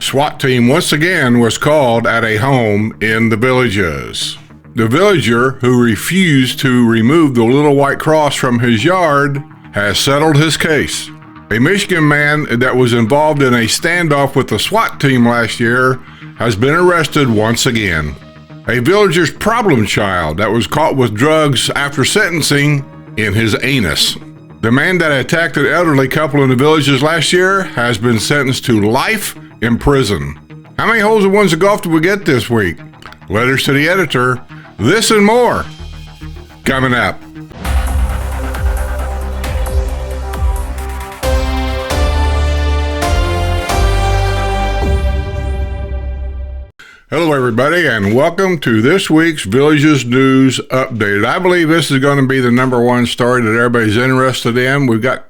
SWAT team once again was called at a home in the Villages. The villager who refused to remove the little white cross from his yard has settled his case. A Michigan man that was involved in a standoff with the SWAT team last year has been arrested once again. A villager's problem child that was caught with drugs after sentencing in his anus. The man that attacked an elderly couple in the Villages last year has been sentenced to life in prison. How many holes in ones of golf did we get this week? Letters to the editor. This and more coming up. Hello, everybody, and welcome to this week's Villages News Update. I believe this is going to be the number one story that everybody's interested in. We've got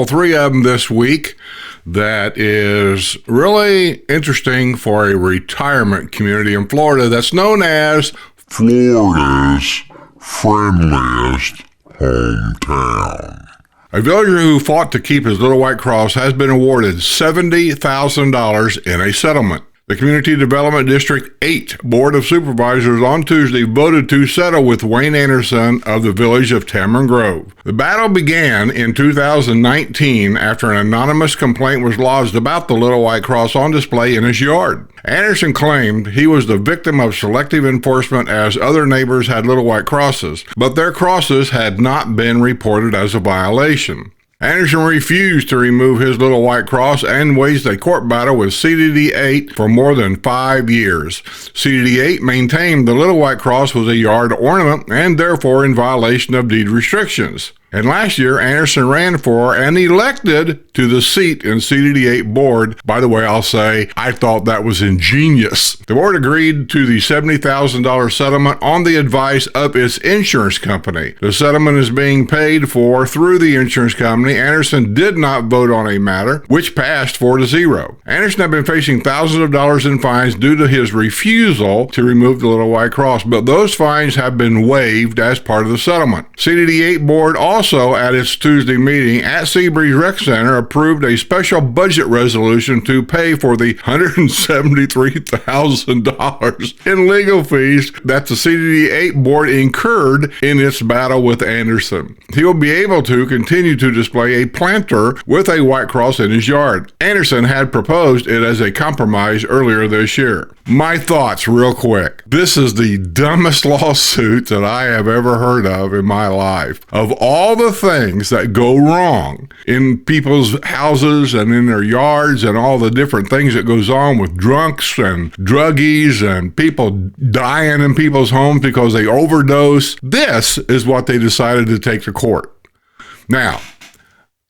three of them this week that is really interesting for a retirement community in Florida that's known as Florida's friendliest hometown. A villager who fought to keep his little white cross has been awarded $70,000 in a settlement. The Community Development District 8 Board of Supervisors on Tuesday voted to settle with Wayne Anderson of the village of Tamarind Grove. The battle began in 2019 after an anonymous complaint was lodged about the little white cross on display in his yard. Anderson claimed he was the victim of selective enforcement as other neighbors had little white crosses, but their crosses had not been reported as a violation. Anderson refused to remove his little white cross and waged a court battle with CDD 8 for more than 5 years. CDD 8 maintained the little white cross was a yard ornament and therefore in violation of deed restrictions. And last year, Anderson ran for and elected to the seat in CDD 8 board. By the way, I'll say I thought that was ingenious. The board agreed to the $70,000 settlement on the advice of its insurance company. The settlement is being paid for through the insurance company. Anderson did not vote on a matter, which passed 4-0. Anderson had been facing thousands of dollars in fines due to his refusal to remove the little white cross, but those fines have been waived as part of the settlement. CDD 8 board also at its Tuesday meeting at Seabreeze Rec Center approved a special budget resolution to pay for the $173,000 in legal fees that the CDD 8 board incurred in its battle with Anderson. He will be able to continue to display a planter with a white cross in his yard. Anderson had proposed it as a compromise earlier this year. My thoughts real quick. This is the dumbest lawsuit that I have ever heard of in my life. Of all the things that go wrong in people's houses and in their yards and all the different things that goes on with drunks and druggies and people dying in people's homes because they overdose, this is what they decided to take to court. Now,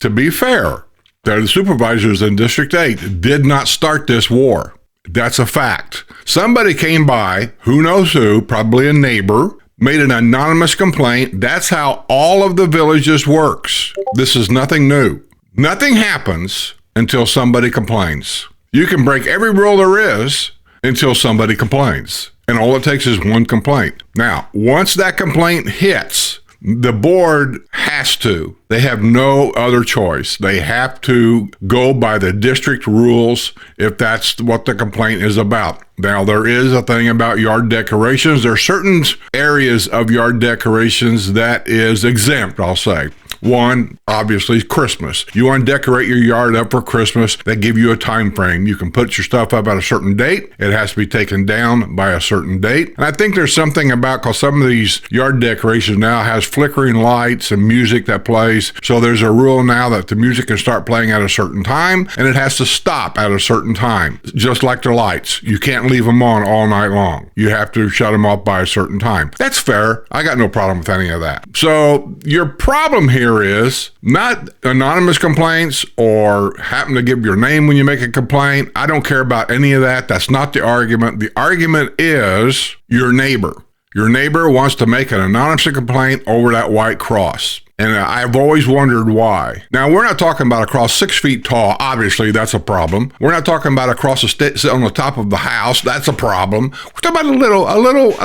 to be fair, the supervisors in District 8 did not start this war. That's a fact. Somebody came by, who knows who, probably a neighbor, made an anonymous complaint. That's how all of the villages works. This is nothing new. Nothing happens until somebody complains. You can break every rule there is until somebody complains. And all it takes is one complaint. Now, once that complaint hits, the board has to. They have no other choice. They have to go by the district rules if that's what the complaint is about. Now, there is a thing about yard decorations. There are certain areas of yard decorations that is exempt, I'll say. One, obviously, is Christmas. You want to decorate your yard up for Christmas, they give you a time frame. You can put your stuff up at a certain date. It has to be taken down by a certain date. And I think there's something about, because some of these yard decorations now has flickering lights and music that plays. So there's a rule now that the music can start playing at a certain time, and it has to stop at a certain time. Just like the lights. You can't leave them on all night long. You have to shut them off by a certain time. That's fair. I got no problem with any of that. So your problem here is not anonymous complaints or happen to give your name when you make a complaint. I don't care about any of that. That's not the argument. The argument is your neighbor. Your neighbor wants to make an anonymous complaint over that white cross. And I've always wondered why. Now, we're not talking about across 6 feet tall. Obviously, that's a problem. We're not talking about across on the top of the house. That's a problem. We're talking about a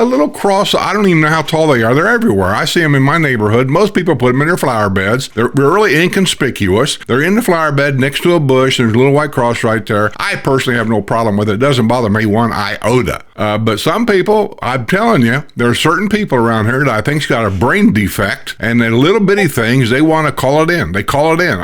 little cross. I don't even know how tall they are. They're everywhere. I see them in my neighborhood. Most people put them in their flower beds. They're really inconspicuous. They're in the flower bed next to a bush. There's a little white cross right there. I personally have no problem with it. It doesn't bother me one iota. But some people, I'm telling you, there are certain people around here that I think's got a brain defect, and they're little bitty things, they want to call it in. They call it in.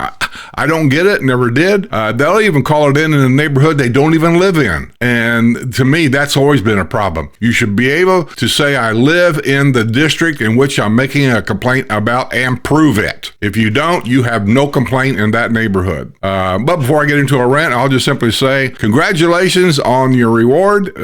I don't get it, never did. They'll even call it in a neighborhood they don't even live in. And to me, that's always been a problem. You should be able to say, I live in the district in which I'm making a complaint about, and prove it. If you don't, you have no complaint in that neighborhood. But before I get into a rant, I'll just simply say, congratulations on your reward.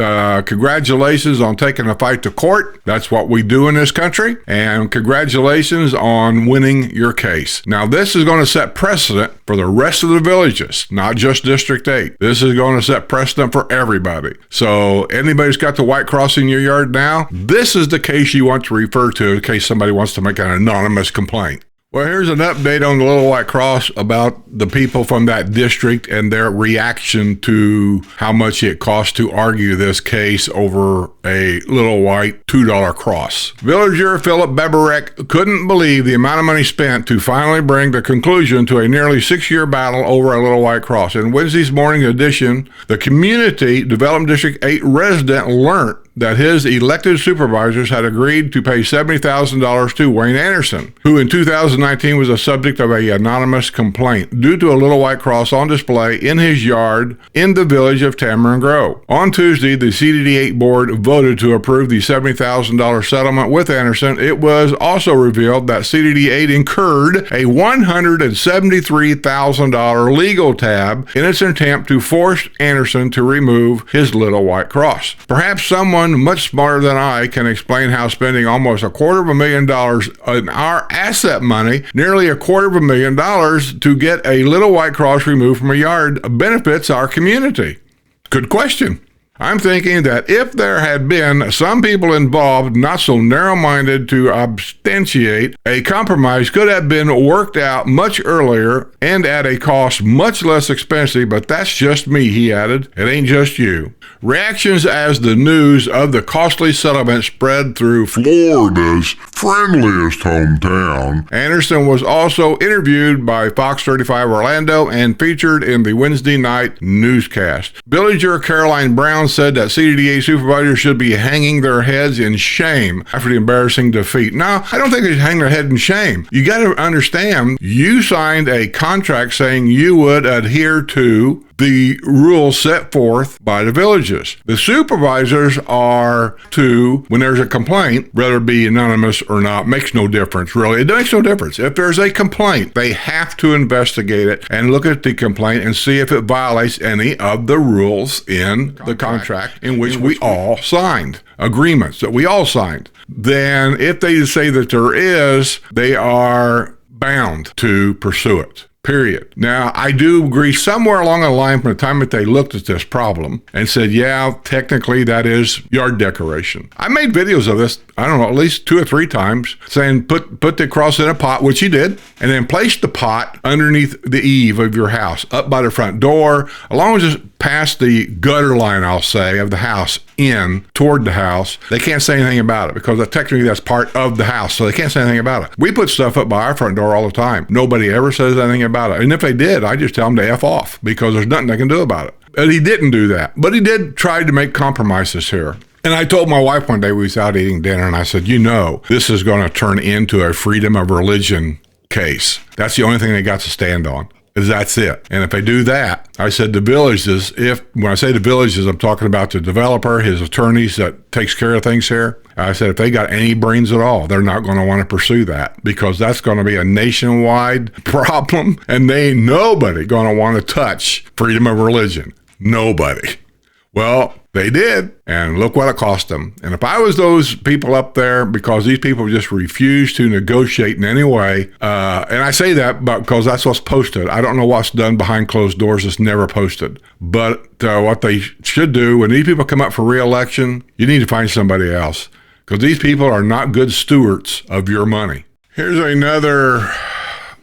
Congratulations on taking a fight to court. That's what we do in this country. And congratulations on winning your case. Now, this is going to set precedent for the rest of the villages, not just District 8. This is going to set precedent for everybody. So anybody's got the white cross in your yard now, this is the case you want to refer to in case somebody wants to make an anonymous complaint. Well, here's an update on the Little White Cross about the people from that district and their reaction to how much it costs to argue this case over a little white $2 cross. Villager Philip Beberek couldn't believe the amount of money spent to finally bring the conclusion to a nearly 6-year battle over a little white cross. In Wednesday's morning edition, the Community Development District 8 resident learned that his elected supervisors had agreed to pay $70,000 to Wayne Anderson, who in 2019 was the subject of an anonymous complaint due to a little white cross on display in his yard in the village of Tamarind Grove. On Tuesday, the CDD8 board voted to approve the $70,000 settlement with Anderson. It was also revealed that CDD8 incurred a $173,000 legal tab in its attempt to force Anderson to remove his little white cross. Perhaps someone much smarter than I can explain how spending almost $250,000 in our asset money, nearly $250,000 to get a little white cross removed from a yard benefits our community. Good question. I'm thinking that if there had been some people involved not so narrow-minded to substantiate, a compromise could have been worked out much earlier and at a cost much less expensive, but that's just me, he added. It ain't just you. Reactions as the news of the costly settlement spread through Florida's friendliest hometown. Anderson was also interviewed by Fox 35 Orlando and featured in the Wednesday night newscast. Villager Caroline Brown said that CDDA supervisors should be hanging their heads in shame after the embarrassing defeat. Now, I don't think they should hang their head in shame. You got to understand, you signed a contract saying you would adhere to the rules set forth by the villages. The supervisors are to, when there's a complaint, whether it be anonymous or not, makes no difference, really. It makes no difference. If there's a complaint, they have to investigate it and look at the complaint and see if it violates any of the rules in the contract in which we all signed, agreements that we all signed. Then if they say that there is, they are bound to pursue it. Period. Now, I do agree somewhere along the line from the time that they looked at this problem and said, yeah, technically that is yard decoration. I made videos of this, I don't know, at least 2 or 3 times saying put the cross in a pot, which he did, and then place the pot underneath the eave of your house, up by the front door, along with just past the gutter line, I'll say, of the house in toward the house. They can't say anything about it because technically that's part of the house, so they can't say anything about it. We put stuff up by our front door all the time. Nobody ever says anything about it. And if they did, I just tell them to F off because there's nothing they can do about it. And he didn't do that, but he did try to make compromises here. And I told my wife one day we was out eating dinner, and I said, you know, this is going to turn into a freedom of religion case. That's the only thing they got to stand on. That's it. And if they do that, I said the villages, when I say the villages, I'm talking about the developer, his attorneys that takes care of things here. I said if they got any brains at all, they're not going to want to pursue that because that's going to be a nationwide problem, and they ain't nobody going to want to touch freedom of religion. Nobody. Well, they did, and look what it cost them. And if I was those people up there, because these people just refuse to negotiate in any way, and I say that because that's what's posted. I don't know what's done behind closed doors. It's never posted. But what they should do, when these people come up for re-election, you need to find somebody else, because these people are not good stewards of your money. Here's another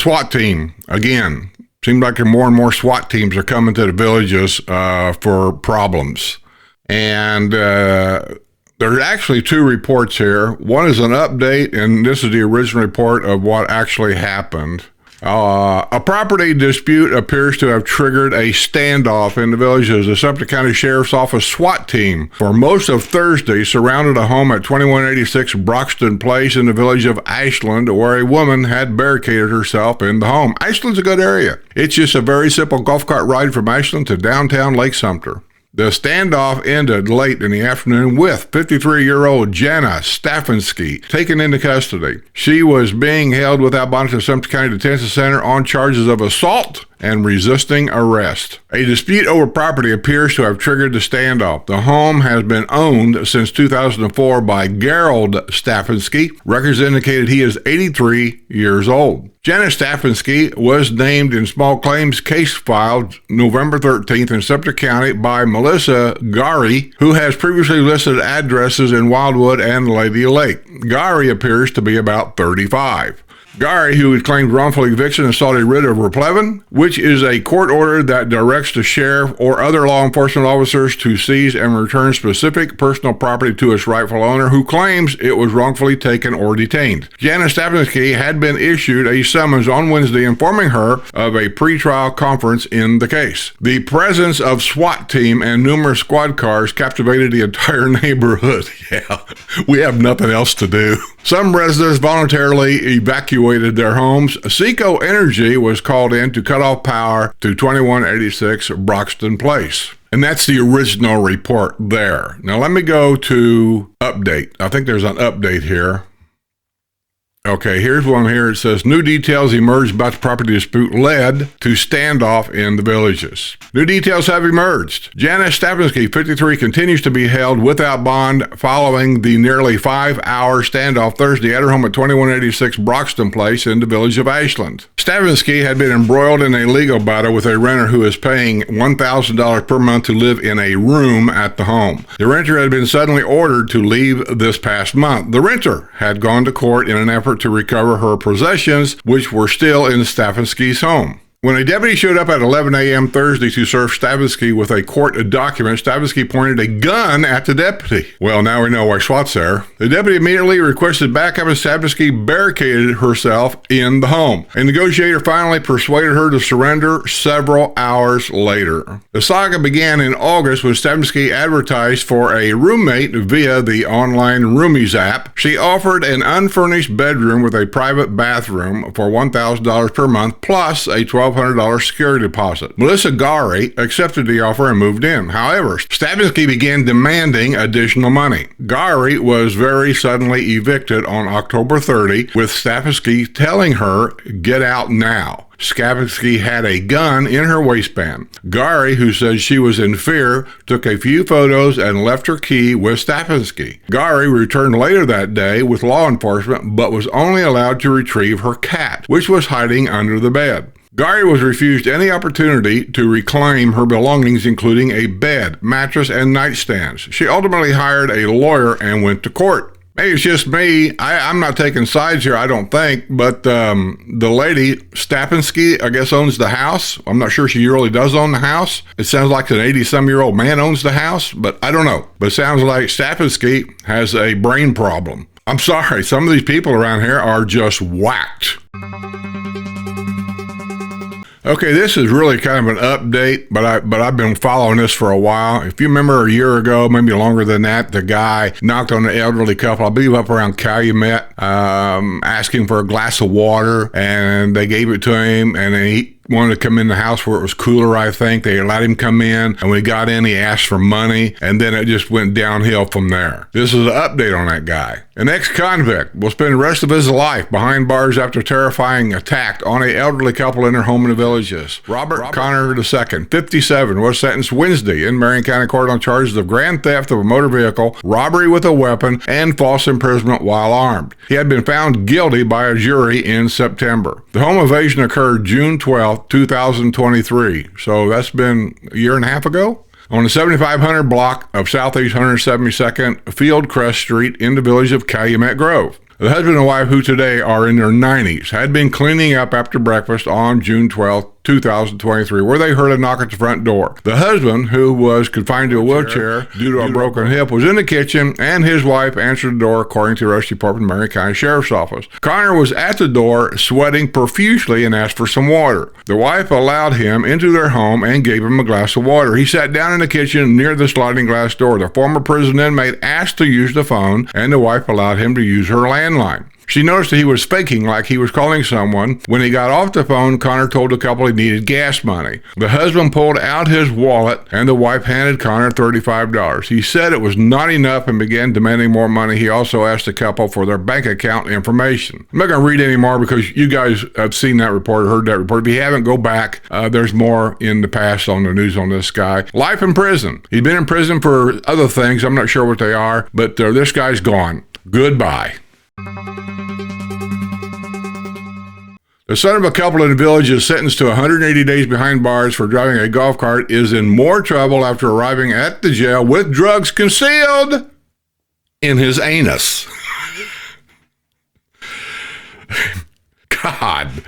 SWAT team. Again, seems like more and more SWAT teams are coming to the villages for problems. And there's actually two reports here. One is an update, and this is the original report of what actually happened. A property dispute appears to have triggered a standoff in the village as the Sumter County Sheriff's Office SWAT team for most of Thursday surrounded a home at 2186 Broxton Place in the village of Ashland, where a woman had barricaded herself in the home. Ashland's a good area. It's just a very simple golf cart ride from Ashland to downtown Lake Sumter. The standoff ended late in the afternoon with 53-year-old Jana Stefanski taken into custody. She was being held without bond at the Sumter County Detention Center on charges of assault and resisting arrest. A dispute over property appears to have triggered the standoff. The home has been owned since 2004 by Gerald Stefanski. Records indicated he is 83 years old. Janice Stefanski was named in small claims case filed November 13th in Sumter County by Melissa Gary, who has previously listed addresses in Wildwood and Lady Lake. Gary appears to be about 35. Gary, who had claimed wrongful eviction and sought a writ of replevin, which is a court order that directs the sheriff or other law enforcement officers to seize and return specific personal property to its rightful owner who claims it was wrongfully taken or detained. Janice Stefanski had been issued a summons on Wednesday informing her of a pretrial conference in the case. The presence of SWAT team and numerous squad cars captivated the entire neighborhood. Yeah, we have nothing else to do. Some residents voluntarily evacuated their homes. Seco Energy was called in to cut off power to 2186 Broxton Place. And that's the original report there. Now let me go to update. I think there's an update here. Okay, here's one here. It says, new details emerged about the property dispute led to standoff in the villages. New details have emerged. Janice Stefanski, 53, continues to be held without bond following the nearly 5-hour standoff Thursday at her home at 2186 Broxton Place in the village of Ashland. Stefanski had been embroiled in a legal battle with a renter who is paying $1,000 per month to live in a room at the home. The renter had been suddenly ordered to leave this past month. The renter had gone to court in an effort to recover her possessions, which were still in Stefanski's home. When a deputy showed up at 11 a.m. Thursday to serve Stefanski with a court document, Stefanski pointed a gun at the deputy. Well, now we know why SWAT's there. The deputy immediately requested backup and Stefanski barricaded herself in the home. A negotiator finally persuaded her to surrender several hours later. The saga began in August when Stefanski advertised for a roommate via the online Roomies app. She offered an unfurnished bedroom with a private bathroom for $1,000 per month plus a $1,200 security deposit. Melissa Gary accepted the offer and moved in. However, Stefanski began demanding additional money. Gary was very suddenly evicted on October 30, with Stefanski telling her, "Get out now." Stefanski had a gun in her waistband. Gary, who said she was in fear, took a few photos and left her key with Stefanski. Gary returned later that day with law enforcement, but was only allowed to retrieve her cat, which was hiding under the bed. Gary was refused any opportunity to reclaim her belongings, including a bed, mattress, and nightstands. She ultimately hired a lawyer and went to court. Maybe it's just me. I'm not taking sides here, I don't think, but the lady, Stefanski, I guess owns the house. I'm not sure she really does own the house. It sounds like an 80-some-year-old man owns the house, but I don't know. But it sounds like Stefanski has a brain problem. I'm sorry, some of these people around here are just whacked. Okay, this is really kind of an update, but I've been following this for a while. If you remember a year ago, maybe longer than that, the guy knocked on an elderly couple, I believe up around Calumet, asking for a glass of water, and they gave it to him, and then he wanted to come in the house where it was cooler, I think. They let him come in, and when he got in, he asked for money, and then it just went downhill from there. This is an update on that guy. An ex-convict will spend the rest of his life behind bars after terrifying attack on an elderly couple in their home in the villages. Robert Connor II, 57, was sentenced Wednesday in Marion County Court on charges of grand theft of a motor vehicle, robbery with a weapon, and false imprisonment while armed. He had been found guilty by a jury in September. The home invasion occurred June 12, 2023, so that's been a year and a half ago, on the 7500 block of Southeast 172nd Fieldcrest Street in the village of Calumet Grove. The husband and wife, who today are in their 90s, had been cleaning up after breakfast on June 12th, 2023, where they heard a knock at the front door. The husband, who was confined to a wheelchair due to a broken hip, was in the kitchen, and his wife answered the door, according to the Arrest Department, Marion County Sheriff's Office. Connor was at the door, sweating profusely, and asked for some water. The wife allowed him into their home and gave him a glass of water. He sat down in the kitchen near the sliding glass door. The former prison inmate asked to use the phone, and the wife allowed him to use her landline. She noticed that he was faking like he was calling someone. When he got off the phone, Connor told the couple he needed gas money. The husband pulled out his wallet, and the wife handed Connor $35. He said it was not enough and began demanding more money. He also asked the couple for their bank account information. I'm not going to read any more because you guys have seen that report, heard that report. If you haven't, go back. There's more in the past on the news on this guy. Life in prison. He'd been in prison for other things. I'm not sure what they are, but this guy's gone. Goodbye. The son of a couple in the village is sentenced to 180 days behind bars for driving a golf cart is in more trouble after arriving at the jail with drugs concealed in his anus. God.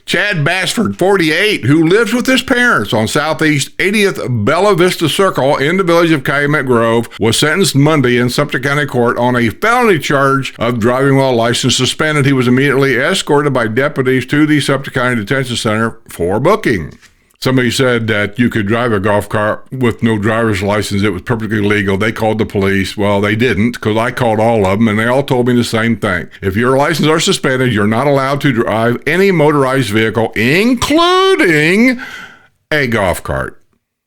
Chad Basford, 48, who lives with his parents on Southeast 80th Bella Vista Circle in the village of Calumet Grove, was sentenced Monday in Sumter County Court on a felony charge of driving while license suspended. He was immediately escorted by deputies to the Sumter County Detention Center for booking. Somebody said that you could drive a golf cart with no driver's license. It was perfectly legal. They called the police. Well, they didn't, because I called all of them, and they all told me the same thing. If your license are suspended, you're not allowed to drive any motorized vehicle, including a golf cart.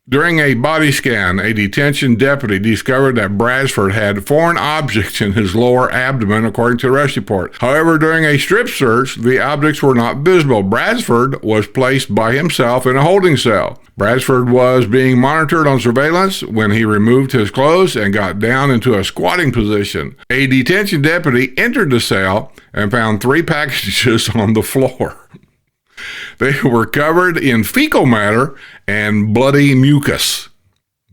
During a body scan, a detention deputy discovered that Brasford had foreign objects in his lower abdomen, according to the arrest report. However, during a strip search, the objects were not visible. Brasford was placed by himself in a holding cell. Brasford was being monitored on surveillance when he removed his clothes and got down into a squatting position. A detention deputy entered the cell and found 3 packages on the floor. They were covered in fecal matter and bloody mucus.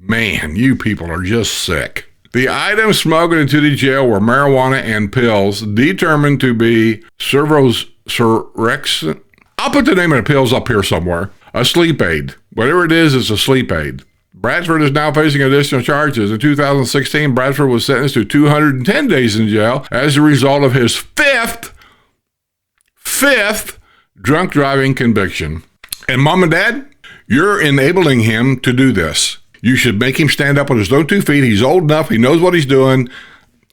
Man, you people are just sick. The items smuggled into the jail were marijuana and pills determined to be servrosurexin. I'll put the name of the pills up here somewhere. A sleep aid. Whatever it is, it's a sleep aid. Bradford is now facing additional charges. In 2016, Bradford was sentenced to 210 days in jail as a result of his fifth drunk driving conviction. And mom and dad, you're enabling him to do this. You should make him stand up on his own 2 feet. He's old enough. He knows what he's doing.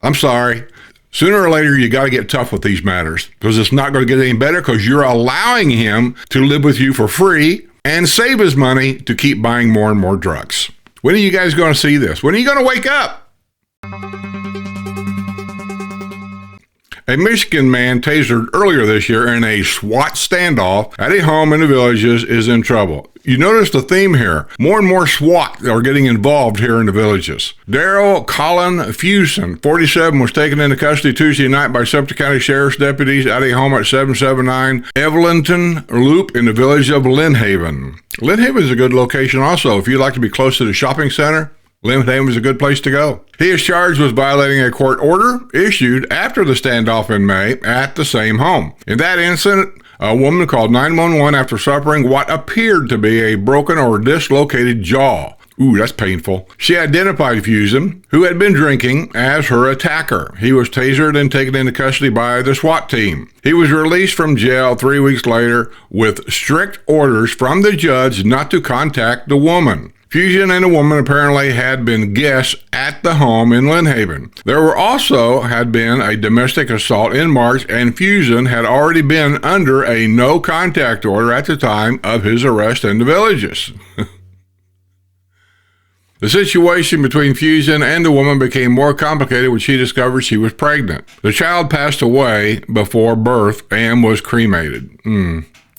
I'm sorry. Sooner or later, you got to get tough with these matters because it's not going to get any better because you're allowing him to live with you for free and save his money to keep buying more and more drugs. When are you guys going to see this? When are you going to wake up? A Michigan man tasered earlier this year in a SWAT standoff at a home in the Villages is in trouble. You notice the theme here. More and more SWAT are getting involved here in the Villages. Daryl Colin Fuson, 47, was taken into custody Tuesday night by Sumter County Sheriff's deputies at a home at 779 Evelynton Loop in the village of Lynnhaven. Lynnhaven is a good location also. If you'd like to be close to the shopping center, Lynnhaven is a good place to go. He is charged with violating a court order issued after the standoff in May at the same home. In that incident, a woman called 911 after suffering what appeared to be a broken or dislocated jaw. Ooh, that's painful. She identified Fuson, who had been drinking, as her attacker. He was tasered and taken into custody by the SWAT team. He was released from jail 3 weeks later with strict orders from the judge not to contact the woman. Fuson and a woman apparently had been guests at the home in Lynnhaven. There had been a domestic assault in March, and Fuson had already been under a no-contact order at the time of his arrest in the Villages. The situation between Fuson and the woman became more complicated when she discovered she was pregnant. The child passed away before birth and was cremated.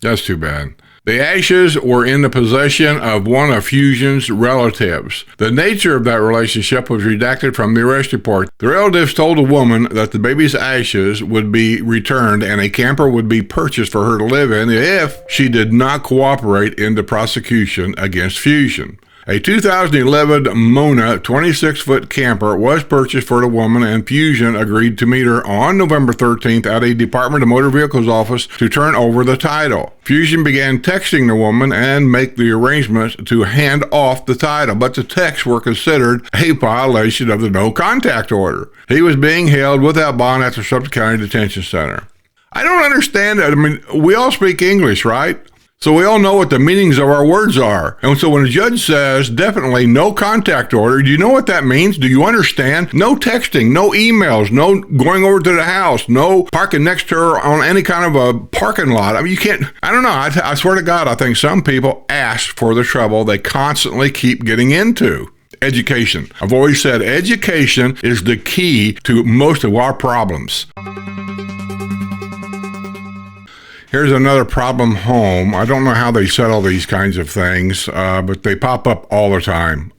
That's too bad. The ashes were in the possession of one of Fuson's relatives. The nature of that relationship was redacted from the arrest report. The relatives told the woman that the baby's ashes would be returned and a camper would be purchased for her to live in if she did not cooperate in the prosecution against Fuson. A 2011 Mona 26-foot camper was purchased for the woman, and Fusion agreed to meet her on November 13th at a Department of Motor Vehicles office to turn over the title. Fusion began texting the woman and make the arrangements to hand off the title, but the texts were considered a violation of the no contact order. He was being held without bond at the Sumter County Detention Center. I don't understand that. I mean, we all speak English, right? So we all know what the meanings of our words are. And so when a judge says definitely no contact order, do you know what that means? Do you understand? No texting, no emails, no going over to the house, no parking next to her on any kind of a parking lot. I mean, you can't, I don't know. I swear to God, I think some people ask for the trouble they constantly keep getting into. Education. I've always said education is the key to most of our problems. Here's another problem home. I don't know how they settle these kinds of things, but they pop up all the time.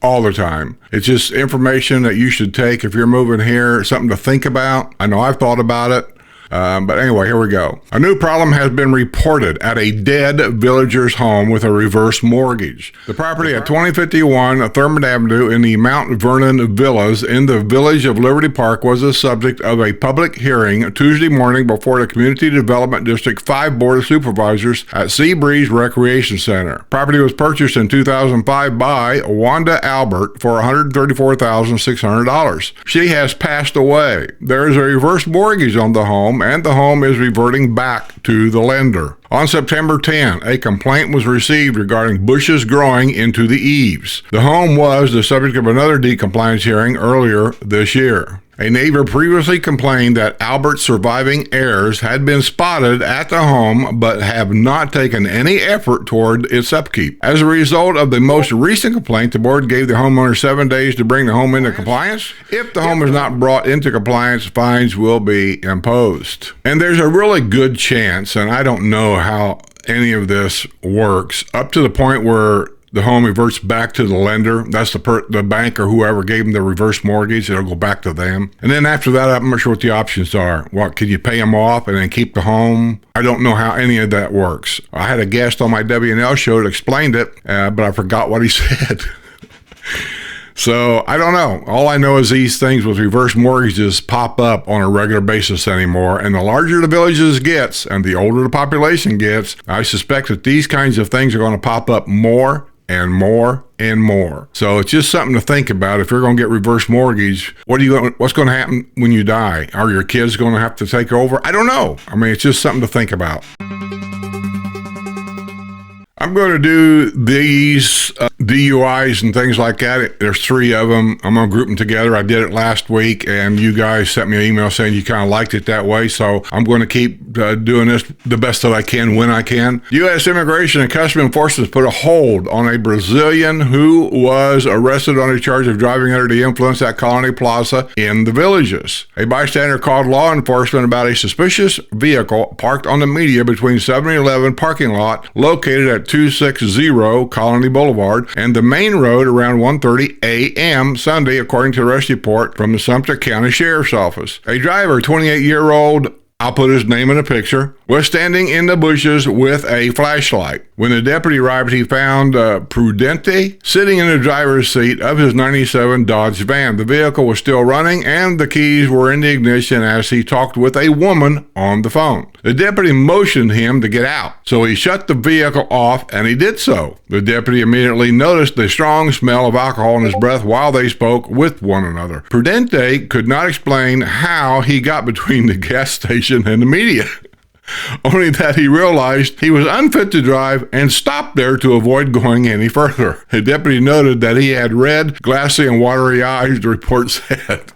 It's just information that you should take if you're moving here, something to think about. I know I've thought about it. But anyway, here we go. A new problem has been reported at a dead villager's home with a reverse mortgage. The property at 2051 Thurmond Avenue in the Mount Vernon Villas in the village of Liberty Park was the subject of a public hearing Tuesday morning before the Community Development District 5 Board of Supervisors at Sea Breeze Recreation Center. Property was purchased in 2005 by Wanda Albert for $134,600. She has passed away. There is a reverse mortgage on the home, and the home is reverting back to the lender. On September 10, a complaint was received regarding bushes growing into the eaves. The home was the subject of another decompliance hearing earlier this year. A neighbor previously complained that Albert's surviving heirs had been spotted at the home but have not taken any effort toward its upkeep. As a result of the most recent complaint, the board gave the homeowner 7 days to bring the home into compliance. If the home is not brought into compliance, fines will be imposed. And there's a really good chance, and I don't know how any of this works, up to the point where the home reverts back to the lender. That's the bank or whoever gave them the reverse mortgage. It'll go back to them. And then after that, I'm not sure what the options are. What, can you pay them off and then keep the home? I don't know how any of that works. I had a guest on my W&L show that explained it, but I forgot what he said. So I don't know. All I know is these things with reverse mortgages pop up on a regular basis anymore. And the larger the villages gets and the older the population gets, I suspect that these kinds of things are going to pop up more and more and more. So it's just something to think about. If you're going to get reverse mortgage, what's going to happen when you die? Are your kids going to have to take over? I don't know. I mean, it's just something to think about. I'm going to do these DUIs and things like that. There's 3 of them. I'm going to group them together. I did it last week, and you guys sent me an email saying you kind of liked it that way, so I'm going to keep doing this the best that I can when I can. U.S. Immigration and Customs Enforcement put a hold on a Brazilian who was arrested on a charge of driving under the influence at Colony Plaza in the Villages. A bystander called law enforcement about a suspicious vehicle parked on the median between 7-Eleven parking lot located at 260 Colony Boulevard and the main road around 1:30 a.m. Sunday, according to the arrest report from the Sumter County Sheriff's Office. A driver, 28-year-old, I'll put his name in a picture, was standing in the bushes with a flashlight. When the deputy arrived, he found Prudente sitting in the driver's seat of his 97 Dodge van. The vehicle was still running, and the keys were in the ignition as he talked with a woman on the phone. The deputy motioned him to get out, so he shut the vehicle off, and he did so. The deputy immediately noticed the strong smell of alcohol in his breath while they spoke with one another. Prudente could not explain how he got between the gas station and the media. Only that he realized he was unfit to drive and stopped there to avoid going any further. The deputy noted that he had red, glassy, and watery eyes, the report said.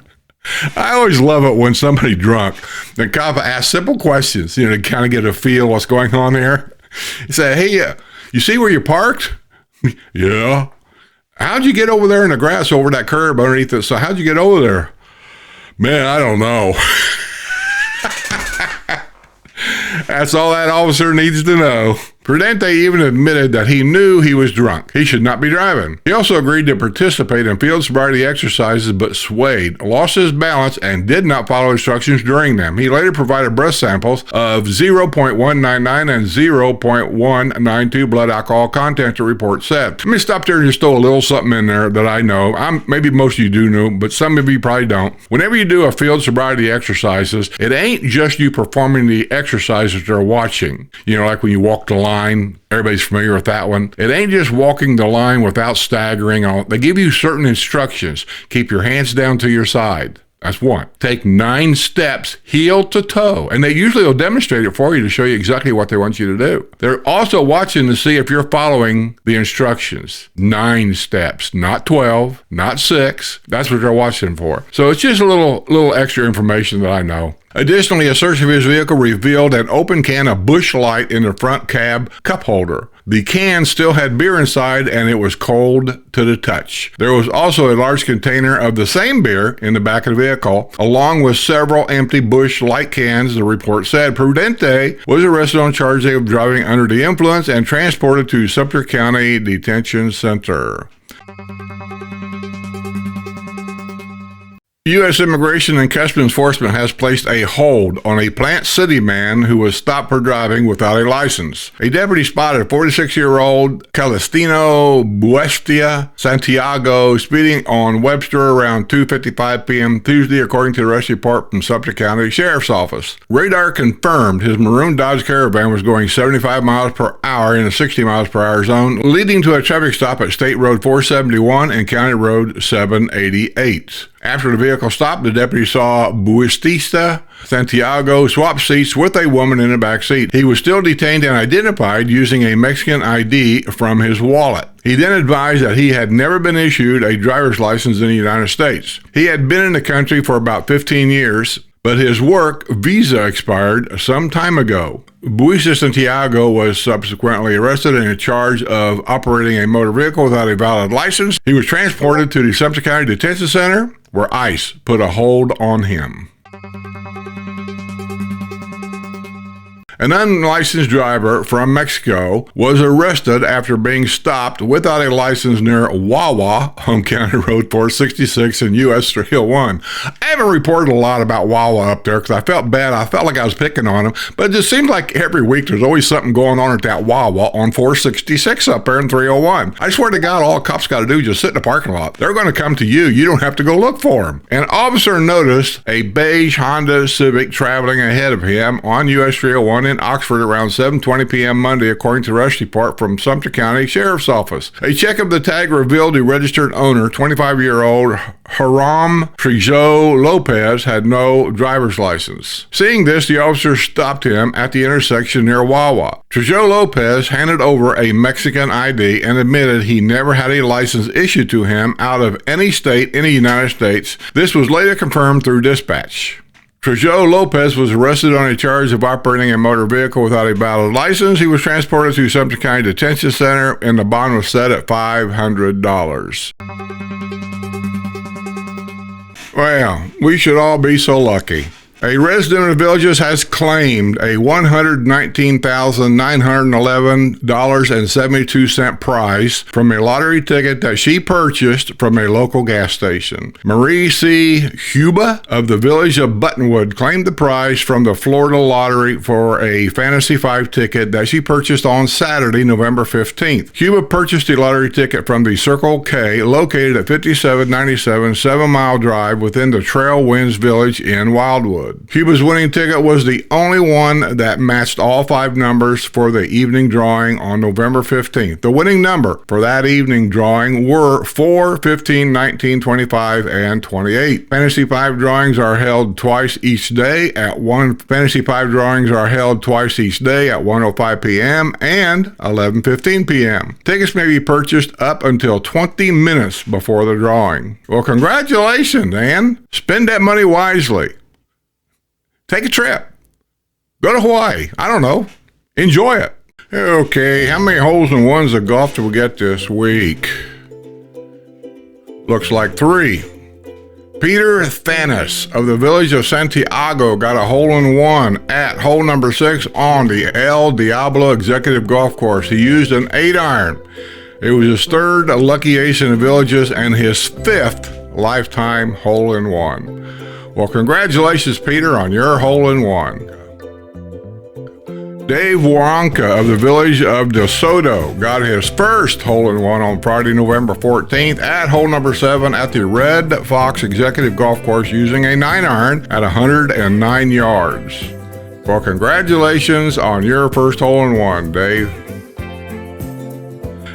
I always love it when somebody drunk, the cop asks simple questions, to kind of get a feel what's going on there. He said, hey, you see where you parked? Yeah. How'd you get over there in the grass over that curb underneath it? So how'd you get over there? Man, I don't know. That's all that officer needs to know. Prudente even admitted that he knew he was drunk. He should not be driving. He also agreed to participate in field sobriety exercises but swayed, lost his balance, and did not follow instructions during them. He later provided breath samples of 0.199 and 0.192 blood alcohol content, the report said. Let me stop there and just throw a little something in there that I know. Maybe most of you do know, but some of you probably don't. Whenever you do a field sobriety exercises, it ain't just you performing the exercises they're watching. You know, like when you walk the line, everybody's familiar with that one. It ain't just walking the line without staggering. They give you certain instructions. Keep your hands down to your side. That's one. Take 9 steps heel to toe. And they usually will demonstrate it for you to show you exactly what they want you to do. They're also watching to see if you're following the instructions. 9 steps, not 12, not 6. That's what they're watching for. So it's just a little extra information that I know. Additionally, a search of his vehicle revealed an open can of Busch Light in the front cab cup holder. The can still had beer inside and it was cold to the touch. There was also a large container of the same beer in the back of the vehicle, along with several empty Busch Light cans, the report said. Prudente was arrested on charges of driving under the influence and transported to Sumter County Detention Center. U.S. Immigration and Customs Enforcement has placed a hold on a Plant City man who was stopped for driving without a license. A deputy spotted 46-year-old Celestino Buestia Santiago speeding on Webster around 2:55 p.m. Tuesday, according to the arrest report from Sumter County Sheriff's Office. Radar confirmed his maroon Dodge Caravan was going 75 miles per hour in a 60 miles per hour zone, leading to a traffic stop at State Road 471 and County Road 788. After the vehicle stopped, the deputy saw Buestista Santiago swap seats with a woman in the back seat. He was still detained and identified using a Mexican ID from his wallet. He then advised that he had never been issued a driver's license in the United States. He had been in the country for about 15 years, but his work visa expired some time ago. Buestia Santiago was subsequently arrested and in charge of operating a motor vehicle without a valid license. He was transported to the Sumter County Detention Center, where ICE put a hold on him. An unlicensed driver from Mexico was arrested after being stopped without a license near Wawa on County Road 466 and US 301. I haven't reported a lot about Wawa up there because I felt bad. I felt like I was picking on him, but it just seems like every week there's always something going on at that Wawa on 466 up there in 301. I swear to God, all cops got to do is just sit in the parking lot. They're going to come to you. You don't have to go look for them. An officer noticed a beige Honda Civic traveling ahead of him on US 301 in Oxford around 7:20 p.m. Monday, according to the arrest report from Sumter County Sheriff's Office. A check of the tag revealed the registered owner, 25-year-old Hiram Trejo Lopez, had no driver's license. Seeing this, the officer stopped him at the intersection near Wawa. Trejo Lopez handed over a Mexican ID and admitted he never had a license issued to him out of any state in the United States. This was later confirmed through dispatch. Trejo Lopez was arrested on a charge of operating a motor vehicle without a valid license. He was transported to Sumter County Detention Center, and the bond was set at $500. Well, we should all be so lucky. A resident of the Villages has claimed a $119,911.72 prize from a lottery ticket that she purchased from a local gas station. Marie C. Huba of the village of Buttonwood claimed the prize from the Florida Lottery for a Fantasy 5 ticket that she purchased on Saturday, November 15th. Huba purchased the lottery ticket from the Circle K located at 5797 7 Mile Drive within the Trailwinds Village in Wildwood. Huba's winning ticket was the only one that matched all 5 numbers for the evening drawing on November 15th. The winning number for that evening drawing were 4, 15, 19, 25, and 28. Fantasy 5 drawings are held twice each day at 1:05 p.m. and 11:15 p.m. Tickets may be purchased up until 20 minutes before the drawing. Well, congratulations, Ann. Spend that money wisely. Take a trip. Go to Hawaii. I don't know. Enjoy it. Okay, how many holes in ones of golf do we get this week? Looks like 3. Peter Thanis of the village of Santiago got a hole-in-one at hole number 6 on the El Diablo Executive Golf Course. He used an 8-iron. It was his 3rd lucky ace in the villages and his 5th lifetime hole-in-one. Well, congratulations, Peter, on your hole-in-one. Dave Waronka of the village of De Soto got his first hole-in-one on Friday, November 14th at hole number 7 at the Red Fox Executive Golf Course using a 9-iron at 109 yards. Well, congratulations on your first hole-in-one, Dave.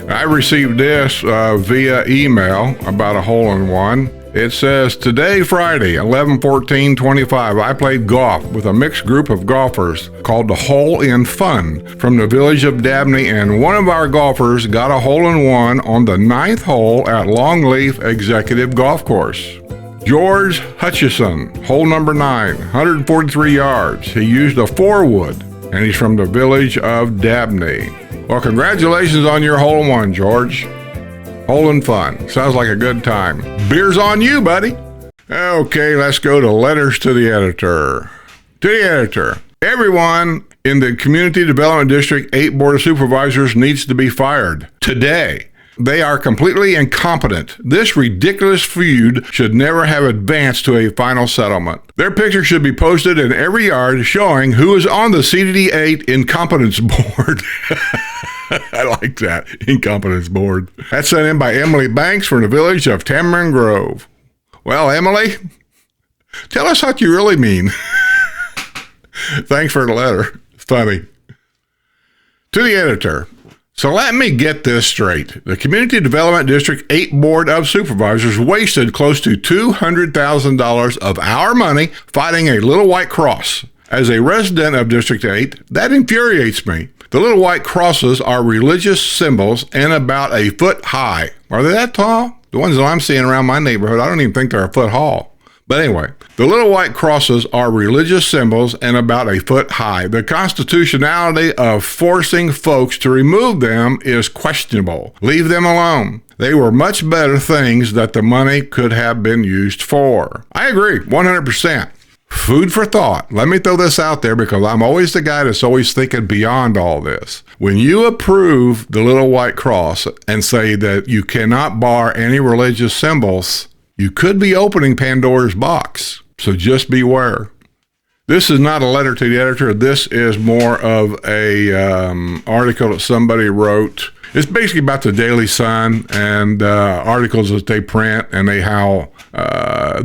I received this via email about a hole-in-one. It says, today, Friday, 11/14/25, I played golf with a mixed group of golfers called the Hole in Fun from the village of Dabney, and one of our golfers got a hole-in-one on the 9th hole at Longleaf Executive Golf Course. George Hutchison, hole number 9, 143 yards. He used a 4-wood, and he's from the village of Dabney. Well, congratulations on your hole-in-one, George. Hole in Fun. Sounds like a good time. Beer's on you, buddy. Okay, let's go to letters to the editor. To the editor. Everyone in the Community Development District 8 Board of Supervisors needs to be fired. Today. They are completely incompetent. This ridiculous feud should never have advanced to a final settlement. Their picture should be posted in every yard showing who is on the CDD 8 Incompetence Board. I like that. Incompetence Board. That's sent in by Emily Banks from the village of Tamarind Grove. Well, Emily, tell us what you really mean. Thanks for the letter. It's funny. To the editor. So let me get this straight. The Community Development District 8 Board of Supervisors wasted close to $200,000 of our money fighting a little white cross. As a resident of District 8, that infuriates me. The little white crosses are religious symbols and about a foot high. Are they that tall? The ones that I'm seeing around my neighborhood, I don't even think they're a foot tall. But anyway, the little white crosses are religious symbols and about a foot high. The constitutionality of forcing folks to remove them is questionable. Leave them alone. They were much better things that the money could have been used for. I agree, 100%. Food for thought. Let me throw this out there because I'm always the guy that's always thinking beyond all this. When you approve the little white cross and say that you cannot bar any religious symbols, you could be opening Pandora's box. So just beware. This is not a letter to the editor. This is more of a article that somebody wrote. It's basically about the Daily Sun and articles that they print and how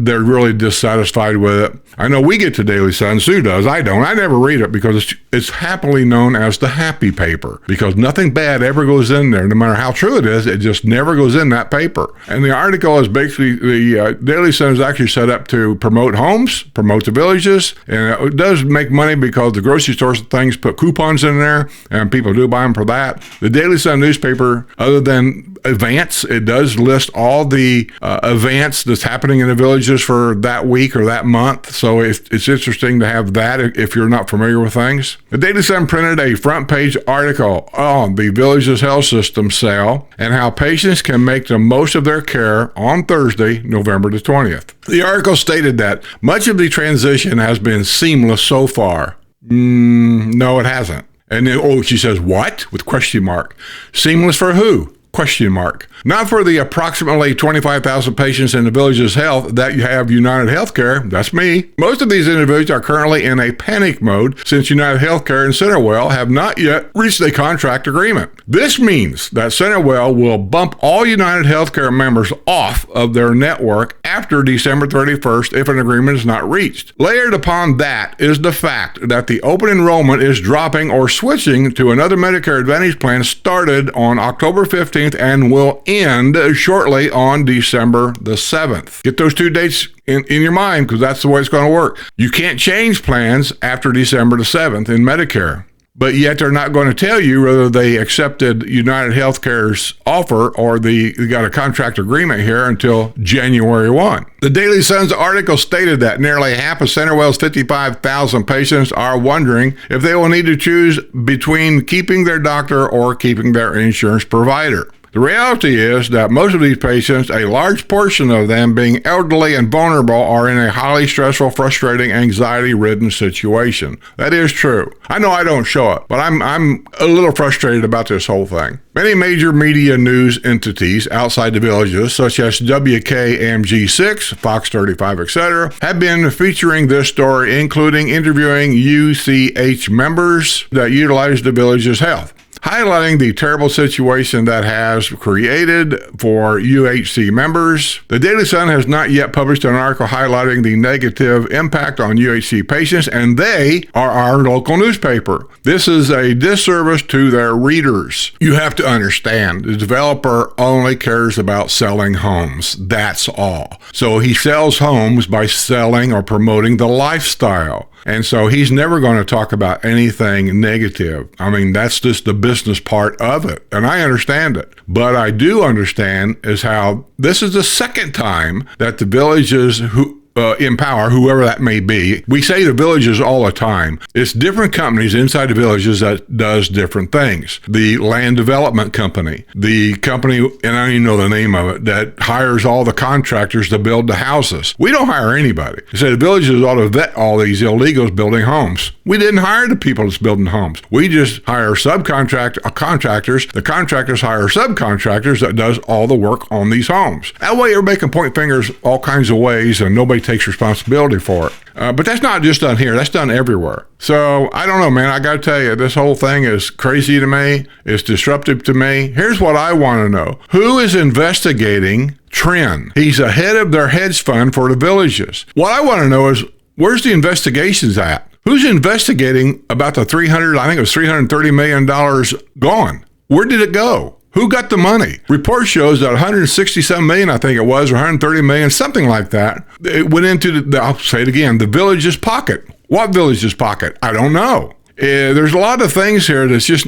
they're really dissatisfied with it. I know we get the Daily Sun. Sue does. I don't. I never read it because it's happily known as the happy paper because nothing bad ever goes in there. No matter how true it is, it just never goes in that paper. And the article is basically the Daily Sun is actually set up to promote homes, promote the villages, and it does make money because the grocery stores and things put coupons in there and people do buy them for that. The Daily Sun newspaper, other than events, it does list all the events that's happening in the villages for that week or that month. So it's interesting to have that if you're not familiar with things. The Daily Sun printed a front page article on the village's health system sale and how patients can make the most of their care on Thursday, November the 20th. The article stated that much of the transition has been seamless so far. No, it hasn't. And then, she says, what? With question mark. Seamless for who? Question mark. Not for the approximately 25,000 patients in the village's health that you have United Healthcare. That's me. Most of these individuals are currently in a panic mode since United Healthcare and Centerwell have not yet reached a contract agreement. This means that Centerwell will bump all United Healthcare members off of their network after December 31st if an agreement is not reached. Layered upon that is the fact that the open enrollment is dropping or switching to another Medicare Advantage plan started on October 15th and will end shortly on December the 7th. Get those two dates in your mind because that's the way it's going to work. You can't change plans after December the 7th in Medicare. But yet they're not going to tell you whether they accepted United Healthcare's offer or they got a contract agreement here until January 1. The Daily Sun's article stated that nearly half of Centerwell's 55,000 patients are wondering if they will need to choose between keeping their doctor or keeping their insurance provider. The reality is that most of these patients, a large portion of them being elderly and vulnerable, are in a highly stressful, frustrating, anxiety-ridden situation. That is true. I know I don't show it, but I'm a little frustrated about this whole thing. Many major media news entities outside the villages, such as WKMG6, Fox 35, etc., have been featuring this story, including interviewing UCH members that utilize the village's health, highlighting the terrible situation that has created for UHC members. The Daily Sun has not yet published an article highlighting the negative impact on UHC patients, and they are our local newspaper. This is a disservice to their readers. You have to understand, the developer only cares about selling homes. That's all. So he sells homes by selling or promoting the lifestyle. And so he's never going to talk about anything negative. I mean, that's just the business part of it. And I understand it. But I do understand is how this is the second time that the villages who in power, whoever that may be. We say the villages all the time. It's different companies inside the villages that does different things. The land development company, the company, and I don't even know the name of it, that hires all the contractors to build the houses. We don't hire anybody. They say the villages ought to vet all these illegals building homes. We didn't hire the people that's building homes. We just hire contractors. The contractors hire subcontractors that does all the work on these homes. That way everybody can point fingers all kinds of ways and nobody takes responsibility for it. But that's not just done here. That's done everywhere. So I don't know, man. I got to tell you, this whole thing is crazy to me. It's disruptive to me. Here's what I want to know. Who is investigating Trend? He's the head of their hedge fund for the villages. What I want to know is, where's the investigations at? Who's investigating about the $330 million gone? Where did it go? Who got the money? Report shows that 167 million, I think it was, or 130 million, something like that. It went into I'll say it again, the village's pocket. What village's pocket? I don't know. There's a lot of things here that's just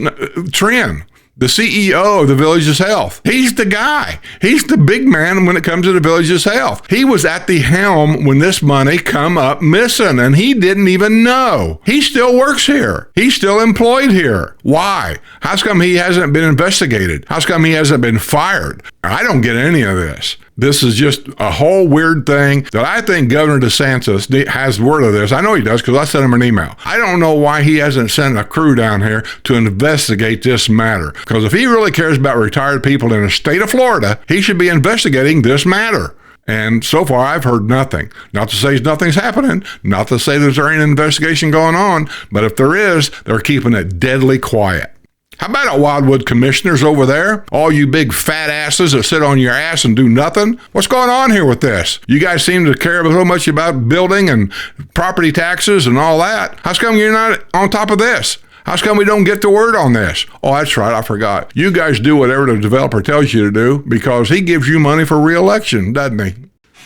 Trend. The CEO of the village's health. He's the guy. He's the big man when it comes to the village's health. He was at the helm when this money come up missing, and he didn't even know. He still works here. He's still employed here. Why? How's come he hasn't been investigated? How's come he hasn't been fired? I don't get any of this. This is just a whole weird thing that I think Governor DeSantis has word of this. I know he does because I sent him an email. I don't know why he hasn't sent a crew down here to investigate this matter. Because if he really cares about retired people in the state of Florida, he should be investigating this matter. And so far, I've heard nothing. Not to say nothing's happening, not to say there's any investigation going on, but if there is, they're keeping it deadly quiet. How about it, Wildwood commissioners over there? All you big fat asses that sit on your ass and do nothing? What's going on here with this? You guys seem to care so much about building and property taxes and all that. How's come you're not on top of this? How's come we don't get the word on this? Oh, that's right, I forgot. You guys do whatever the developer tells you to do because he gives you money for re-election, doesn't he?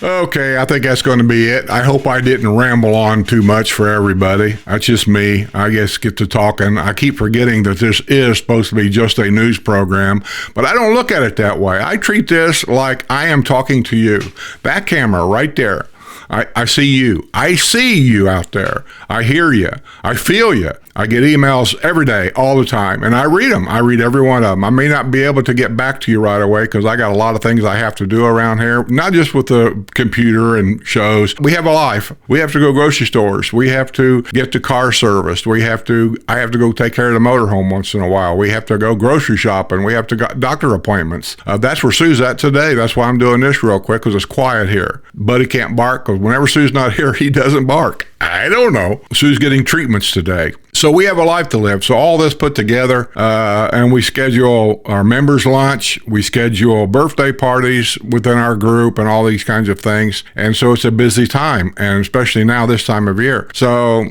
Okay, I think that's going to be it. I hope I didn't ramble on too much for everybody. That's just me. I guess get to talking. I keep forgetting that this is supposed to be just a news program, but I don't look at it that way. I treat this like I am talking to you. That camera right there. I see you. I see you out there. I hear you. I feel you. I get emails every day, all the time, and I read them. I read every one of them. I may not be able to get back to you right away because I got a lot of things I have to do around here, not just with the computer and shows. We have a life. We have to go grocery stores. We have to get the car serviced. I have to go take care of the motorhome once in a while. We have to go grocery shopping. We have to go doctor appointments. That's where Sue's at today. That's why I'm doing this real quick because it's quiet here. Buddy can't bark because whenever Sue's not here, he doesn't bark. I don't know. Sue's getting treatments today. So we have a life to live. So all this put together, and we schedule our members' lunch. We schedule birthday parties within our group and all these kinds of things. And so it's a busy time, and especially now this time of year. So,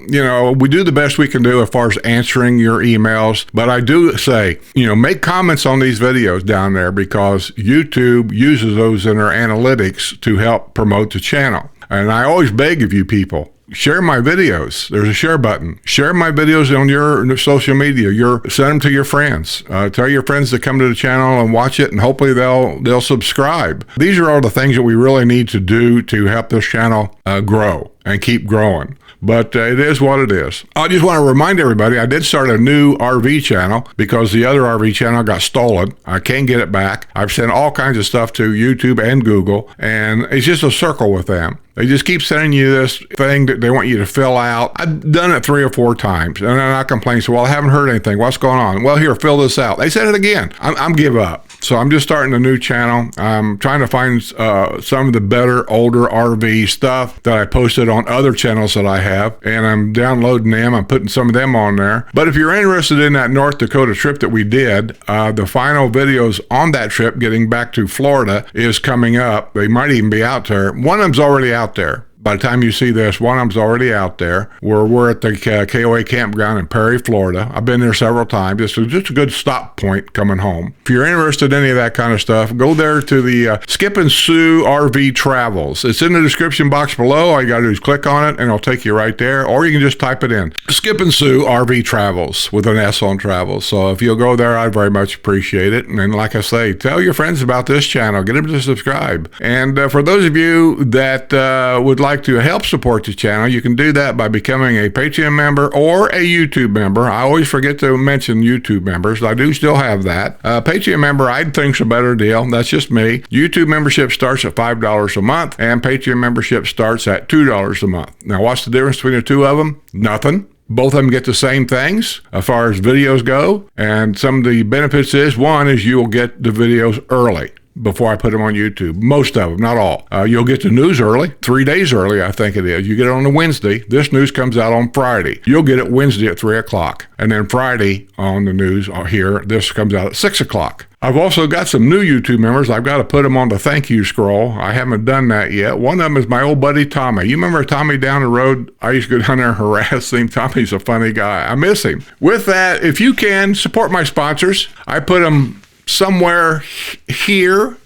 we do the best we can do as far as answering your emails. But I do say, make comments on these videos down there because YouTube uses those in their analytics to help promote the channel. And I always beg of you people, share my videos. There's a share button. Share my videos on your social media. Send them to your friends. Tell your friends to come to the channel and watch it, and hopefully they'll subscribe. These are all the things that we really need to do to help this channel grow. and keep growing. But it is what it is. I just want to remind everybody, I did start a new RV channel because the other RV channel got stolen. I can't get it back. I've sent all kinds of stuff to YouTube and Google, and it's just a circle with them. They just keep sending you this thing that they want you to fill out. I've done it 3 or 4 times, and then I complain, so, well, I haven't heard anything. What's going on? Well, here, fill this out. They said it again. I'm give up. So I'm just starting a new channel. I'm trying to find some of the better, older RV stuff that I posted on other channels that I have, and I'm downloading them. I'm putting some of them on there. But if you're interested in that North Dakota trip that we did, the final videos on that trip, getting back to Florida, is coming up. They might even be out there. One of them's already out there. By the time you see this, one of them's already out there. We're at the KOA campground in Perry, Florida. I've been there several times. It's just a good stop point coming home. If you're interested in any of that kind of stuff, go there to the Skip and Sue RV Travels. It's in the description box below. All you got to do is click on it, and it'll take you right there. Or you can just type it in. Skip and Sue RV Travels with an S on Travels. So if you'll go there, I'd very much appreciate it. And like I say, tell your friends about this channel. Get them to subscribe. And for those of you that would like to help support the channel, you can do that by becoming a Patreon member or a YouTube member. I always forget to mention YouTube members. I do still have that. Patreon member, I think's a better deal. That's just me. YouTube membership starts at $5 a month, and Patreon membership starts at $2 a month. Now, what's the difference between the two of them? Nothing. Both of them get the same things as far as videos go, and some of the benefits is, one is you'll get the videos early before I put them on YouTube. Most of them, not all. You'll get the news early, 3 days early, I think it is. You get it on a Wednesday. This news comes out on Friday. You'll get it Wednesday at 3 o'clock. And then Friday on the news here, this comes out at 6 o'clock. I've also got some new YouTube members. I've got to put them on the thank you scroll. I haven't done that yet. One of them is my old buddy Tommy. You remember Tommy down the road? I used to go down there and harass him. Tommy's a funny guy. I miss him. With that, if you can, support my sponsors. I put them somewhere here,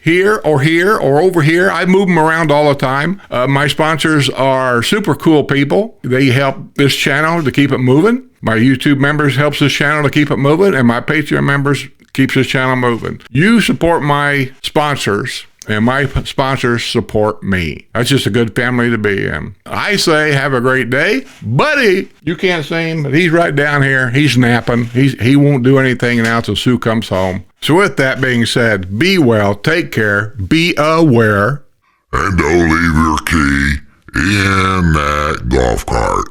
or over here. I move them around all the time. My sponsors are super cool people. They help this channel to keep it moving. My YouTube members helps this channel to keep it moving, and my Patreon members keeps this channel moving. You support my sponsors, and my sponsors support me. That's just a good family to be in. I say have a great day. Buddy, you can't see him, but he's right down here. He's napping. He won't do anything now until Sue comes home. So with that being said, be well, take care, be aware. And don't leave your key in that golf cart.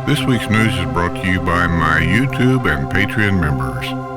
This week's news is brought to you by my YouTube and Patreon members.